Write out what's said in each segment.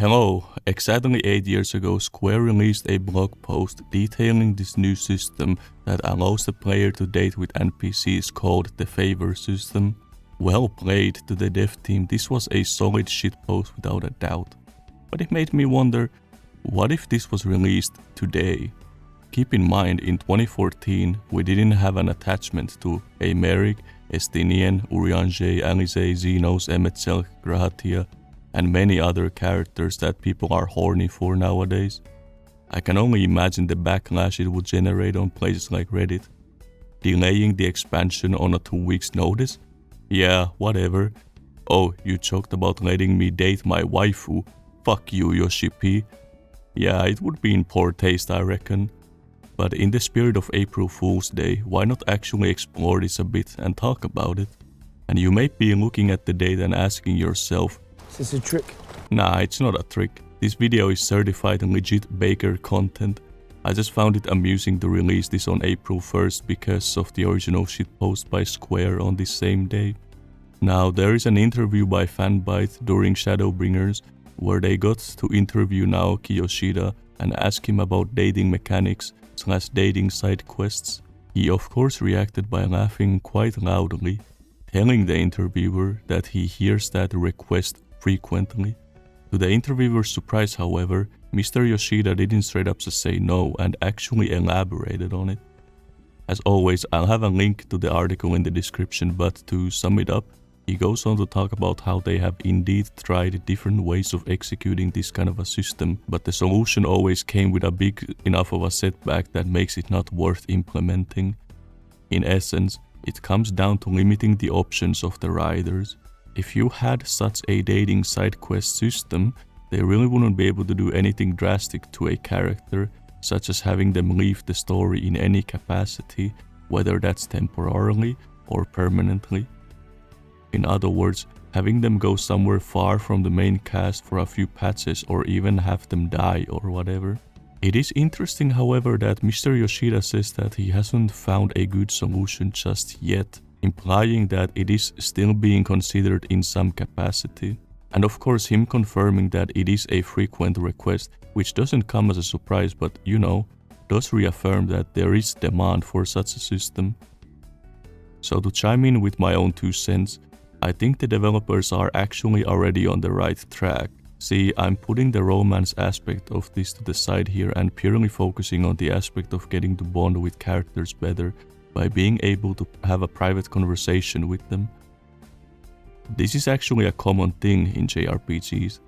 Hello, exactly 8 years ago Square released a blog post detailing this new system that allows the player to date with NPCs called the Favor System. Well played to the dev team, this was a solid shitpost without a doubt. But it made me wonder, what if this was released today? Keep in mind, in 2014 we didn't have an attachment to Eimeric, Estinian, Urianger, Alisaie, Xenos, Emet-Selch, Grahatia, and many other characters that people are horny for nowadays. I can only imagine the backlash it would generate on places like Reddit. Delaying the expansion on a 2 weeks notice? Yeah, whatever. Oh, you joked about letting me date my waifu. Fuck you, Yoshi P. Yeah, it would be in poor taste, I reckon. But in the spirit of April Fool's Day, why not actually explore this a bit and talk about it? And you may be looking at the date and asking yourself, is this a trick? Nah, it's not a trick. This video is certified legit Baker content. I just found it amusing to release this on April 1st because of the original shitpost by Square on this same day. Now, there is an interview by Fanbyte during Shadowbringers where they got to interview Naoki Yoshida and ask him about dating mechanics / dating side quests. He of course reacted by laughing quite loudly, telling the interviewer that he hears that request frequently. To the interviewer's surprise, however, Mr. Yoshida didn't straight up just say no and actually elaborated on it. As always, I'll have a link to the article in the description, but to sum it up, he goes on to talk about how they have indeed tried different ways of executing this kind of a system, but the solution always came with a big enough of a setback that makes it not worth implementing. In essence, it comes down to limiting the options of the riders. If you had such a dating side quest system, they really wouldn't be able to do anything drastic to a character, such as having them leave the story in any capacity, whether that's temporarily or permanently. In other words, having them go somewhere far from the main cast for a few patches or even have them die or whatever. It is interesting, however, that Mr. Yoshida says that he hasn't found a good solution just yet, implying that it is still being considered in some capacity. And of course him confirming that it is a frequent request, which doesn't come as a surprise, but does reaffirm that there is demand for such a system. So to chime in with my own 2 cents, I think the developers are actually already on the right track. See, I'm putting the romance aspect of this to the side here and purely focusing on the aspect of getting to bond with characters better by being able to have a private conversation with them. This is actually a common thing in JRPGs.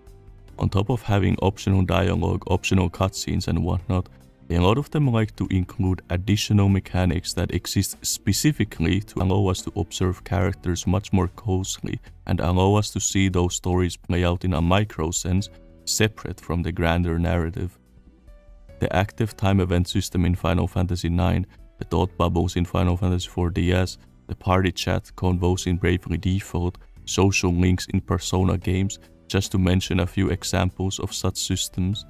On top of having optional dialogue, optional cutscenes and whatnot, a lot of them like to include additional mechanics that exist specifically to allow us to observe characters much more closely and allow us to see those stories play out in a micro sense, separate from the grander narrative. The active time event system in Final Fantasy IX, the thought bubbles in Final Fantasy IV DS, the party chat convos in Bravely Default, social links in Persona games, just to mention a few examples of such systems.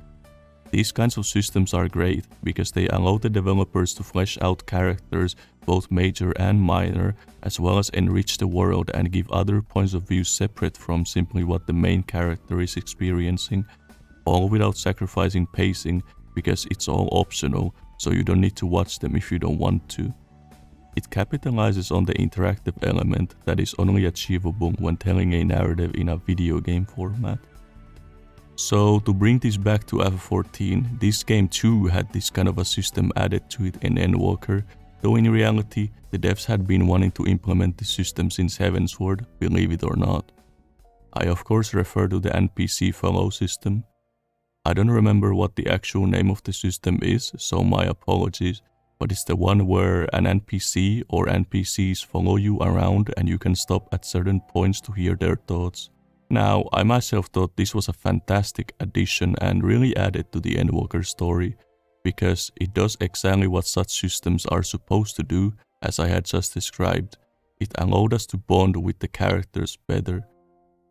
These kinds of systems are great because they allow the developers to flesh out characters, both major and minor, as well as enrich the world and give other points of view separate from simply what the main character is experiencing, all without sacrificing pacing because it's all optional, so you don't need to watch them if you don't want to. It capitalizes on the interactive element that is only achievable when telling a narrative in a video game format. So to bring this back to FF14, this game too had this kind of a system added to it in Endwalker, though in reality the devs had been wanting to implement this system since Heavensward, believe it or not. I of course refer to the NPC follow system. I don't remember what the actual name of the system is, so my apologies, but it's the one where an NPC or NPCs follow you around and you can stop at certain points to hear their thoughts. Now, I myself thought this was a fantastic addition and really added to the Endwalker story, because it does exactly what such systems are supposed to do, as I had just described. It allowed us to bond with the characters better,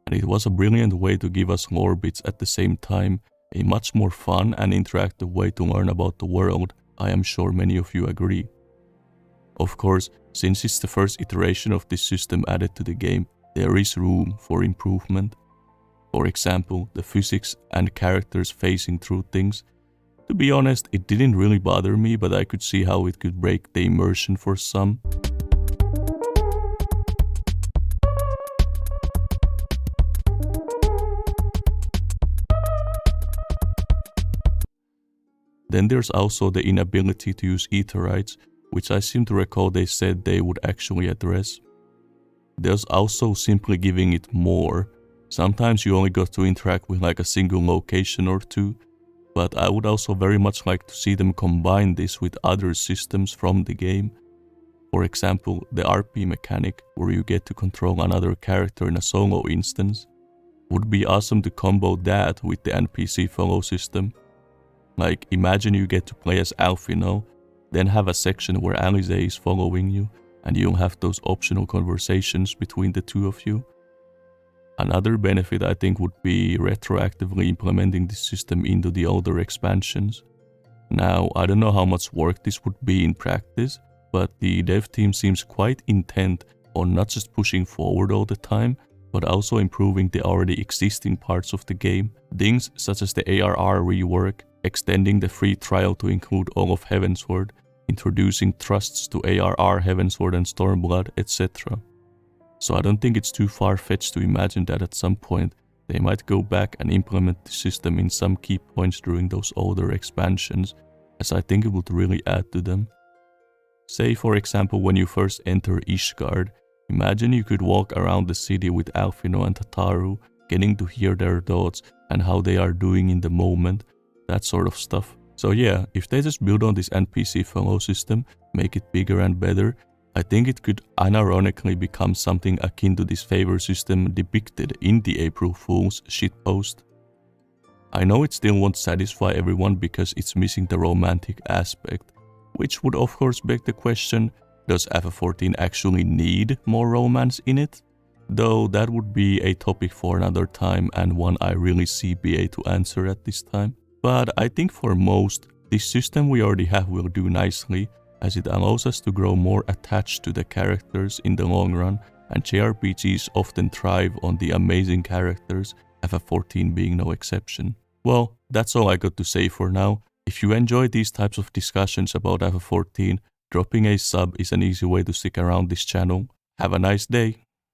and it was a brilliant way to give us lore bits at the same time, a much more fun and interactive way to learn about the world. I am sure many of you agree. Of course, since it's the first iteration of this system added to the game, there is room for improvement. For example, the physics and characters phasing through things. To be honest, it didn't really bother me, but I could see how it could break the immersion for some. Then there's also the inability to use Aetherytes, which I seem to recall they said they would actually address. There's also simply giving it more. Sometimes you only got to interact with like a single location or two, but I would also very much like to see them combine this with other systems from the game. For example, the RP mechanic, where you get to control another character in a solo instance. Would be awesome to combo that with the NPC follow system. Like, imagine you get to play as Alphinaud, then have a section where Alisaie is following you, and you'll have those optional conversations between the two of you. Another benefit I think would be retroactively implementing this system into the older expansions. Now, I don't know how much work this would be in practice, but the dev team seems quite intent on not just pushing forward all the time, but also improving the already existing parts of the game. Things such as the ARR rework, extending the free trial to include all of Heavensward, introducing trusts to ARR, Heavensward and Stormblood, etc. So I don't think it's too far-fetched to imagine that at some point they might go back and implement the system in some key points during those older expansions, as I think it would really add to them. Say for example when you first enter Ishgard, imagine you could walk around the city with Alphinaud and Tataru, getting to hear their thoughts and how they are doing in the moment, that sort of stuff. So yeah, if they just build on this NPC follow system, make it bigger and better, I think it could unironically become something akin to this favor system depicted in the April Fool's shitpost. I know it still won't satisfy everyone because it's missing the romantic aspect, which would of course beg the question, does FF14 actually need more romance in it? Though that would be a topic for another time and one I really see BA to answer at this time. But I think for most, this system we already have will do nicely, as it allows us to grow more attached to the characters in the long run, and JRPGs often thrive on the amazing characters, FF14 being no exception. Well, that's all I got to say for now. If you enjoy these types of discussions about FF14, dropping a sub is an easy way to stick around this channel. Have a nice day!